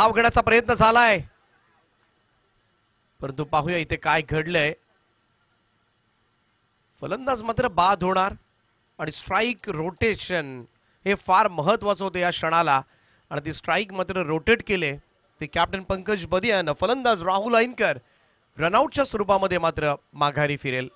धाव घेण्याचा प्रयत्न झालाय, परंतु पाहूया इथे काय घडलंय. फलंदाज मात्र बाद होणार आणि स्ट्राइक रोटेशन हे फार महत्वाचं होतं या क्षणाला आणि ती स्ट्राइक मात्र रोटेट केले ते कॅप्टन पंकज बदियान. फलंदाज राहुल ऐनकर रनआउटच्या स्वरूपामध्ये मात्र माघारी फिरेल.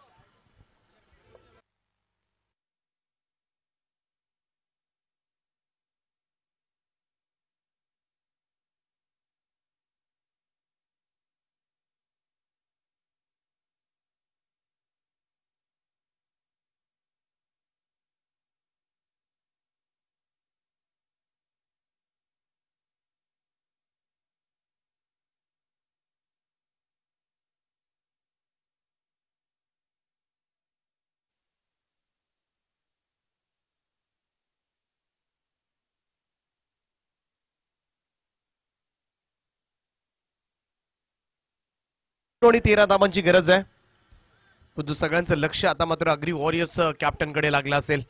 आणि 13 धावांची गरज आहे, परंतु सगळ्यांचं लक्ष आता मात्र अग्री वॉरियर्स कॅप्टन कडे लागला असेल,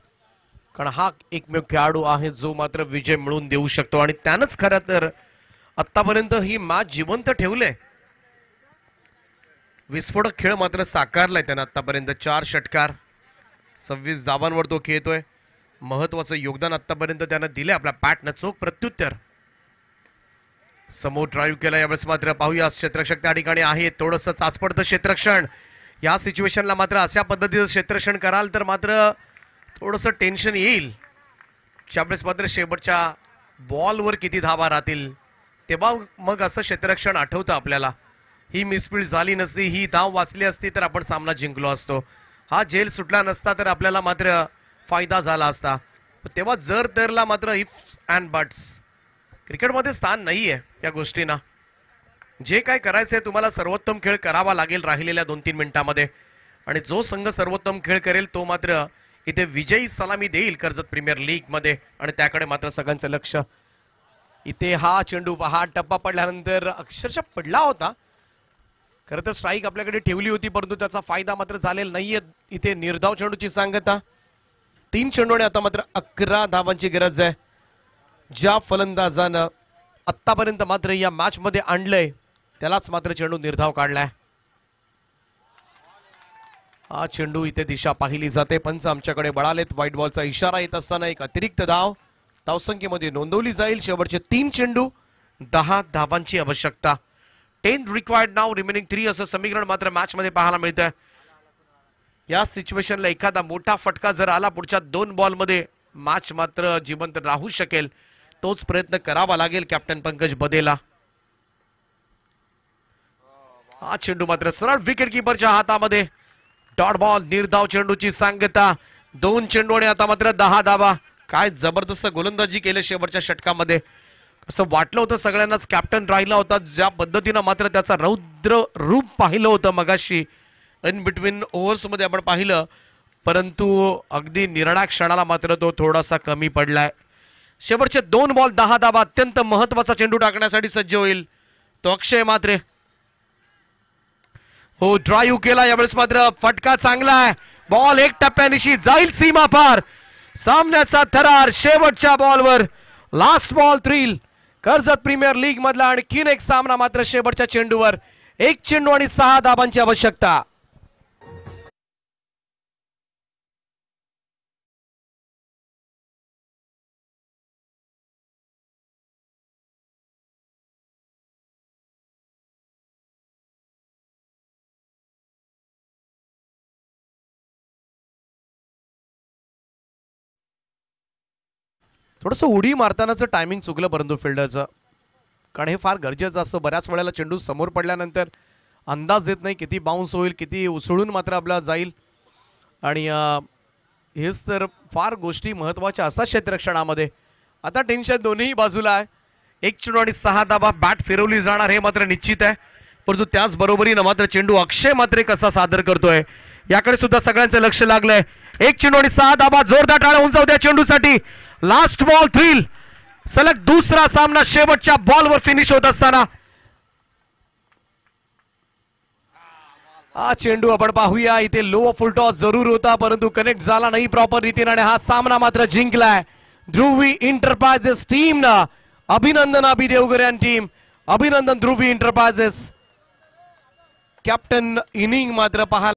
कारण हा एकमेव खेळाडू आहे जो मात्र विजय मिळवून देऊ शकतो आणि त्यानंच खरं तर आतापर्यंत ही मॅच जिवंत ठेवले. विस्फोटक खेळ मात्र साकारलाय त्यानं आतापर्यंत. 4 षटकार 26 धावांवर तो खेळतोय. महत्वाचं योगदान आतापर्यंत त्यानं दिले. आपल्या बॅटनं चोख प्रत्युत्तर. समोर ड्राईव्ह केला यावेळेस मात्र पाहूया क्षेत्ररक्षक त्या ठिकाणी आहे. थोडंसं चाचपडतं क्षेत्ररक्षण. या सिच्युएशनला मात्र अशा पद्धतीचं क्षेत्ररक्षण कराल तर मात्र थोडंसं टेन्शन येईल. त्यावेळेस मात्र शेवटच्या बॉलवर किती धावा राहतील तेव्हा मग असं क्षेत्ररक्षण आठवतं आपल्याला. ही मिसफील्ड झाली नसती, ही धाव वाचली असती तर आपण सामना जिंकलो असतो. हा झेल सुटला नसता तर आपल्याला मात्र फायदा झाला असता. तेव्हा जर तरला मात्र इफ्स अँड बट्स क्रिकेटमध्ये स्थान नाहीये या गोष्टींना. जे काय करायचंय तुम्हाला सर्वोत्तम खेळ करावा लागेल राहिलेल्या 2-3 मिनिटांमध्ये आणि जो संघ सर्वोत्तम खेळ करेल तो मात्र इथे विजयी सलामी देईल कर्जत प्रीमियर लीग मध्ये आणि त्याकडे मात्र सगळ्यांचं लक्ष. इथे हा चेंडू हा टप्पा पडल्यानंतर अक्षरशः पडला होता. खरं तर स्ट्राईक आपल्याकडे ठेवली होती परंतु त्याचा फायदा मात्र झालेला नाहीये. इथे निर्धाव चेंडूची सांगता. 3 चेंडूने आता मात्र 11 धावांची गरज आहे. ज्या फलंदाजानं आतापर्यंत मात्र या मॅच मध्ये आणलंय त्यालाच मात्र चेंडू निर्धाव काढलाय. हा चेंडू इथे दिशा पाहिली जाते. पंच आमच्याकडे बळालेत. व्हाईट बॉलचा इशारा येत असताना एक अतिरिक्त धाव धावसंख्येमध्ये नोंदवली जाईल. शेवटचे 3 चेंडू 10 धावांची आवश्यकता. 10 रिक्वायर्ड नाव रिमेनिंग 3 असं समीकरण मात्र मॅच मध्ये पाहायला मिळतंय. या सिच्युएशनला एखादा मोठा फटका जर आला पुढच्या 2 बॉलमध्ये मॅच मात्र जिवंत राहू शकेल. तोच प्रयत्न करावा लागेल कॅप्टन पंकज बदेला. हा चेंडू मात्र सरळ विकेट किपरच्या हातामध्ये. डॉट बॉल निर्धाव चेंडूची सांगता. 2 चेंडूने आता मात्र 10 धावा. काय जबरदस्त गोलंदाजी केली शेवटच्या षटकामध्ये. असं वाटलं होतं सगळ्यांनाच कॅप्टन राहिला होता. ज्या पद्धतीनं मात्र त्याचा रौद्र रूप पाहिलं होतं मगाशी इन बिटवीन ओव्हर्स मध्ये आपण पाहिलं, परंतु अगदी निर्णायक क्षणाला मात्र तो थोडासा कमी पडलाय. शेवटचे 2 बॉल 10 धावा. अत्यंत महत्वाचा चेंडू टाकण्यासाठी सज्ज होईल तो अक्षय मात्रे. हो ड्राईव्ह केला यावेळेस मात्र फटका चांगला आहे. बॉल 1 टप्प्यानिशी जाईल सीमा पार. सामन्याचा थरार शेवटच्या बॉलवर. Last ball thrill. Karjat premier league मधला आणखीन एक सामना मात्र शेवटच्या चेंडूवर. 1 चेंडू आणि 6 धावांची आवश्यकता. थोडंसं उडी मारतानाचं टायमिंग चुकलं परंतु फिल्डरचं, कारण हे फार गरजेचं असतं. बऱ्याच वेळेला चेंडू समोर पडल्यानंतर अंदाज येत नाही किती बाउन्स होईल, किती उसळून मात्र आपला जाईल. आणि हेच तर फार गोष्टी महत्त्वाच्या असतात क्षेत्ररक्षणामध्ये. आता टेन्शन दोन्ही बाजूला आहे. 1 चेंडू आणि 6 धावा. बॅट फिरवली जाणार हे मात्र निश्चित आहे, परंतु त्याच बरोबरीनं मात्र चेंडू अक्षय मात्र कसा सादर करतोय याकडे सुद्धा सगळ्यांचं लक्ष लागलंय. 1 चेंडू आणि 6 धावा. जोरदार टाळ्या होऊन जाऊ द्या चेंडूसाठी. Last ball thrill. सलग दुसरा सामना शेवटच्या बॉलवर फिनिश होत असताना हा चेंडू आपण पाहूया. इथे लो फुल टॉस जरूर होता परंतु कनेक्ट झाला नाही प्रॉपर रीतीने आणि हा सामना मात्र जिंकलाय ध्रुवी एंटरप्राइजेस टीमनं. अभिनंदन अभि देवगरे आणि टीम. अभिनंदन ध्रुवी एंटरप्राइजेस. कॅप्टन इनिंग मात्र पाहायला